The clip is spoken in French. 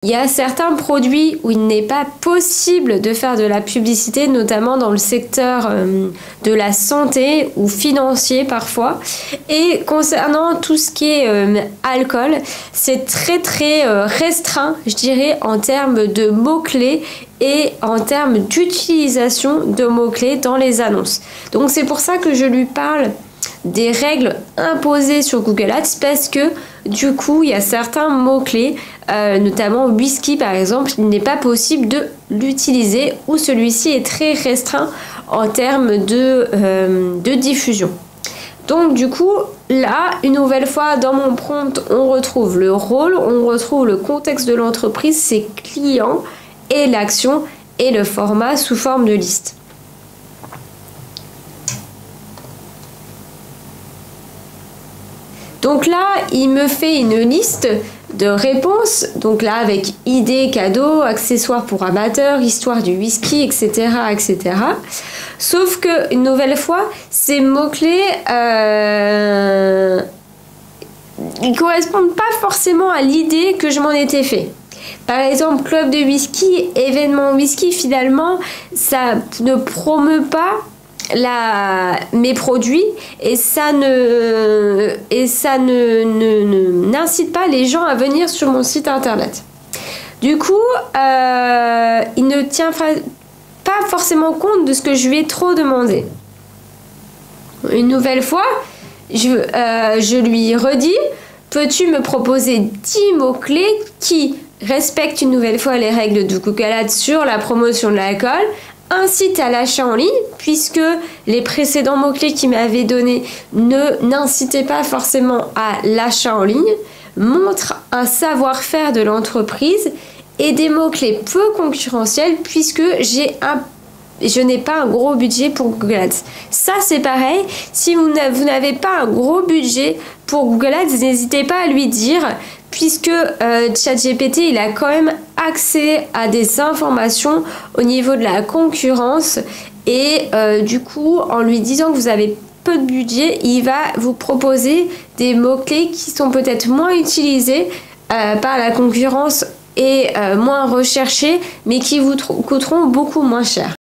Il y a certains produits où il n'est pas possible de faire de la publicité, notamment dans le secteur de la santé ou financier parfois. Et concernant tout ce qui est alcool, c'est très restreint, je dirais, en termes de mots-clés et en termes d'utilisation de mots-clés dans les annonces. Donc c'est pour ça que je lui parle des règles imposées sur Google Ads, parce que du coup il y a certains mots-clés, notamment whisky par exemple, il n'est pas possible de l'utiliser, ou celui-ci est très restreint en termes de diffusion. Donc du coup là, une nouvelle fois dans mon prompt, on retrouve le rôle, on retrouve le contexte de l'entreprise, ses clients et l'action et le format sous forme de liste. Donc là, il me fait une liste de réponses, donc là avec idées, cadeaux, accessoires pour amateurs, histoire du whisky, etc. etc. Sauf que, une nouvelle fois, ces mots-clés, ils correspondent pas forcément à l'idée que je m'en étais fait. Par exemple, club de whisky, événement whisky, finalement, ça ne promeut pas mes produits, et ça n'incite pas les gens à venir sur mon site internet. Du coup, il ne tient pas forcément compte de ce que je lui ai trop demandé. Une nouvelle fois, je lui redis: peux-tu me proposer 10 mots-clés qui respectent une nouvelle fois les règles de Google Ads sur la promotion de l'alcool, incite à l'achat en ligne, puisque les précédents mots-clés qu'il m'avait donnés n'incitaient pas forcément à l'achat en ligne, montre un savoir-faire de l'entreprise et des mots-clés peu concurrentiels, puisque je n'ai pas un gros budget pour Google Ads. Ça, c'est pareil. Si vous n'avez pas un gros budget pour Google Ads, n'hésitez pas à lui dire, puisque ChatGPT, il a quand même accès à des informations au niveau de la concurrence, et du coup, en lui disant que vous avez peu de budget, il va vous proposer des mots-clés qui sont peut-être moins utilisés par la concurrence et moins recherchés, mais qui vous coûteront beaucoup moins cher.